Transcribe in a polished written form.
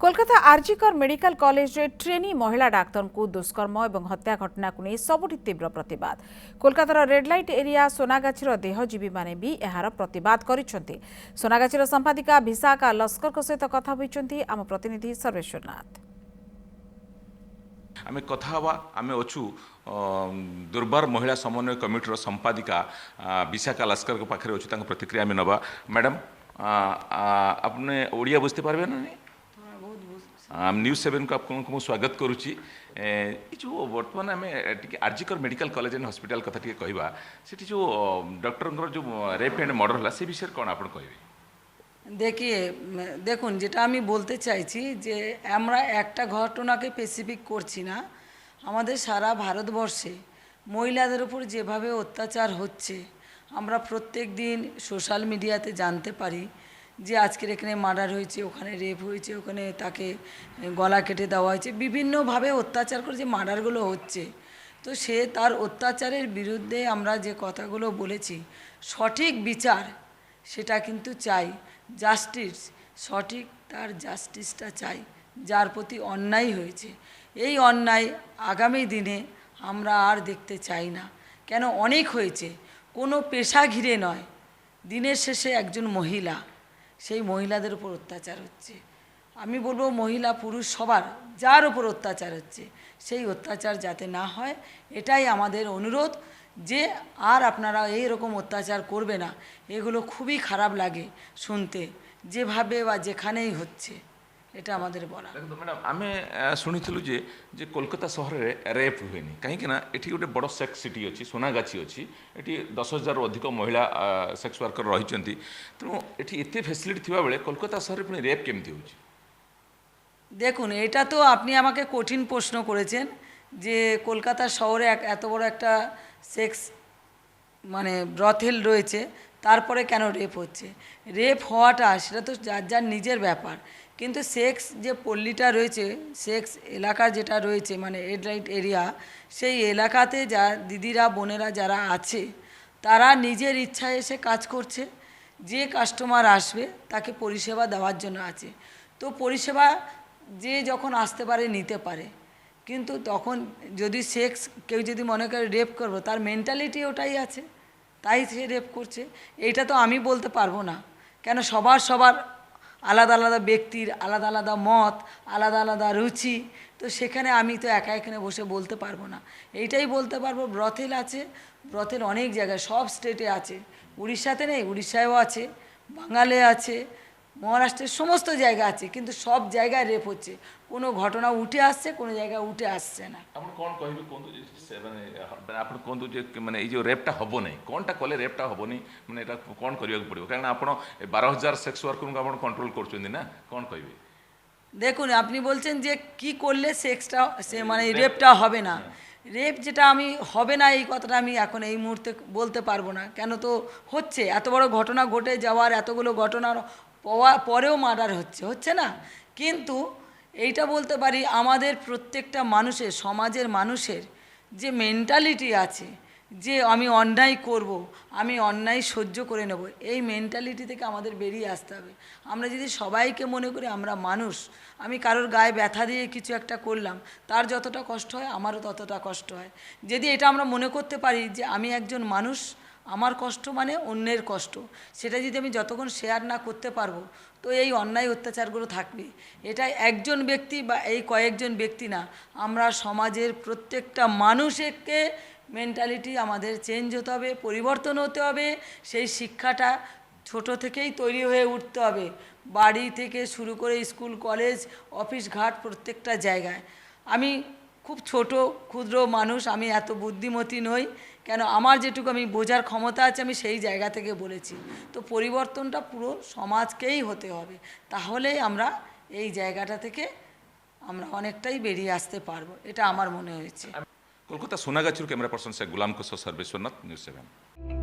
Kolkata RG Kar medical college रे trainee महिला doctor को दुष्कर्म और हत्या घटना को नहीं सबुठ तीव्र प्रतिवाद। कोलकातार रेड लाइट एरिया सोनागाछीर देहजीवी माने भी एहार प्रतिवाद करिसेंती। सोनागाछीर संपादिका विशाखा लस्कर सहित कथा होइचंती आम प्रतिनिधि सर्वेश्वर नाथ। आम कथा हवा आम अच्छु दुर्बार महिला समन्वय कमिटर संपादिका विशाखा लस्कर के पाखे अच्छु प्रतिक्रिया आम नवा। मैडम आपने ओडिया बुझते पारबे ना? न्यूज 7 को आपको स्वागत करुच्ची। जो बर्तमान आम RG Kar medical college and hospital कथा टी कहवा से जो डॉक्टर जो रेप एंड मर्डर है से विषय कौन आप कहे? देखिए देखुन जेटा आमी बोलते चाइছি যে আমরা একটা ঘটনাকে স্পেসিফিক করছি না, আমাদের সারা ভারতবর্ষে মহিলাদের উপর যেভাবে অত্যাচার হচ্ছে আমরা প্রত্যেক দিন সোশ্যাল মিডিয়াতে জানতে পারি যে আজকের এখানে মার্ডার হয়েছে, ওখানে রেপ হয়েছে, ওখানে তাকে গলা কেটে দেওয়া হয়েছে, বিভিন্নভাবে অত্যাচার করে যে মার্ডারগুলো হচ্ছে। তো সে তার অত্যাচারের বিরুদ্ধে আমরা যে কথাগুলো বলেছি সঠিক বিচার সেটা কিন্তু চাই, জাস্টিস সঠিক তার জাস্টিসটা চাই যার প্রতি অন্যায় হয়েছে। এই অন্যায় আগামী দিনে আমরা আর দেখতে চাই না। কেন অনেক হয়েছে, কোনো পেশা ঘিরে নয়, দিনের শেষে একজন মহিলা, সেই মহিলাদের উপর অত্যাচার হচ্ছে। আমি বলবো মহিলা পুরুষ সবার যার উপর অত্যাচার হচ্ছে সেই অত্যাচার যাতে না হয় এটাই আমাদের অনুরোধ, যে আর আপনারা এই রকম অত্যাচার করবে না। এগুলো খুবই খারাপ লাগে শুনতে, যেভাবে বা যেখানেই হচ্ছে, এটা আমাদের বলা। দেখুন ম্যাডাম আমি শুনিলু যে কলকাতা সহরে রেপ হুয়েনি কাহিঁকি না এটি গোটে বড় সেক্স সিটি অছি, সোনাগাছি অছি, এটি 10,000 অধিক মহিলা সেক্স ওয়ার্কর রয়েছেন। তেমন এটি এতে ফ্যাসিলিটি থাকা বেড়ে কলকাতা শহরে পুরো রেপ কেমতি হচ্ছে? দেখুন এটা তো আপনি আমাকে কঠিন প্রশ্ন করেছেন যে কলকাতা শহরে এত বড় একটা সেক্স মানে ব্রথেল রয়েছে, তারপরে কেন রেপ হচ্ছে? রেপ হওয়াটা সেটা তো যার যার নিজের ব্যাপার, কিন্তু সেক্স যে পল্লীটা রয়েছে, সেক্স এলাকা যেটা রয়েছে মানে রেড লাইট এরিয়া, সেই এলাকাতে যা দিদিরা বোনেরা যারা আছে তারা নিজের ইচ্ছায় এসে কাজ করছে। যে কাস্টমার আসবে তাকে পরিষেবা দেওয়ার জন্য আছে, তো পরিষেবা যে যখন আসতে পারে নিতে পারে। কিন্তু তখন যদি সেক্স কেউ যদি মনে করে রেপ করবো, তার মেন্টালিটি ওটাই আছে, তাই সে রেপ করছে। এইটা তো আমি বলতে পারবো না, কেন সবার আলাদা আলাদা ব্যক্তির আলাদা আলাদা মত, আলাদা আলাদা রুচি, তো সেখানে আমি তো একা এখানে বসে বলতে পারবো না। এইটাই বলতে পারবো ব্রথেল আছে, ব্রথেল অনেক জায়গায় সব স্টেটে আছে, উড়িষ্যাতে নেই, উড়িষ্যায়ও আছে, বাঙালে আছে, মহারাষ্ট্রের সমস্ত জায়গা আছে, কিন্তু সব জায়গায় রেপ হচ্ছে। কোনো ঘটনা উঠে আসছে, কোনো জায়গায় উঠে আসছে না। আপনি কোন কইবে কোন মানে আপনি কোন যে মানে এই যে রেপটা হব নাই কোনটা কলে রেপটা হব নি মানে এটা কোন করিବାକୁ পড়িব? কারণ আপন 12,000 সেক্স ওয়ার্করଙ୍କୁ আপন কন্ট্রোল করছেন না, কোন কইবে? দেখুন আপনি বলছেন যে কি করলে সেক্সটা মানে রেপটা হবে না। রেপ যেটা আমি হবে না এই কথাটা আমি এখন এই মুহূর্তে বলতে পারবো না, কেন তো হচ্ছে, এত বড় ঘটনা ঘটে যাওয়ার এতগুলো ঘটনার পরেও মার্ডার হচ্ছে না। কিন্তু এইটা বলতে পারি আমাদের প্রত্যেকটা মানুষের, সমাজের মানুষের যে মেন্টালিটি আছে যে আমি অন্যায় করব, আমি অন্যায় সহ্য করে নেব, এই মেন্টালিটি থেকে আমাদের বেরিয়ে আসতে হবে। আমরা যদি সবাইকে মনে করি আমরা মানুষ, আমি কারোর গায়ে ব্যথা দিয়ে কিছু একটা করলাম, তার যতটা কষ্ট হয় আমারও ততটা কষ্ট হয়। যদি এটা আমরা মনে করতে পারি যে আমি একজন মানুষ, আমার কষ্ট মানে অন্যের কষ্ট, সেটা যদি আমি যতক্ষণ শেয়ার না করতে পারবো তো এই অন্যায় অত্যাচারগুলো থাকবে। এটা একজন ব্যক্তি বা এই কয়েকজন ব্যক্তি না, আমরা সমাজের প্রত্যেকটা মানুষকে মেন্টালিটি আমাদের চেঞ্জ হতে হবে, পরিবর্তন হতে হবে। সেই শিক্ষাটা ছোট থেকেই তৈরি হয়ে উঠতে হবে, বাড়ি থেকে শুরু করে স্কুল কলেজ অফিস ঘাট প্রত্যেকটা জায়গায়। আমি খুব ছোট ক্ষুদ্র মানুষ, আমি এত বুদ্ধিমতী নই, কেন আমার যেটুকু আমি বোঝার ক্ষমতা আছে আমি সেই জায়গা থেকে বলেছি। তো পরিবর্তনটা পুরো সমাজকেই হতে হবে, তাহলেই আমরা এই জায়গাটা থেকে আমরা অনেকটাই বেরিয়ে আসতে পারবো, এটা আমার মনে হয়েছে। কলকাতা সোনাগাছির ক্যামেরা পার্সন শেখ গুলাম কোসো, सर्वेश्वर नाथ, न्यूज 7।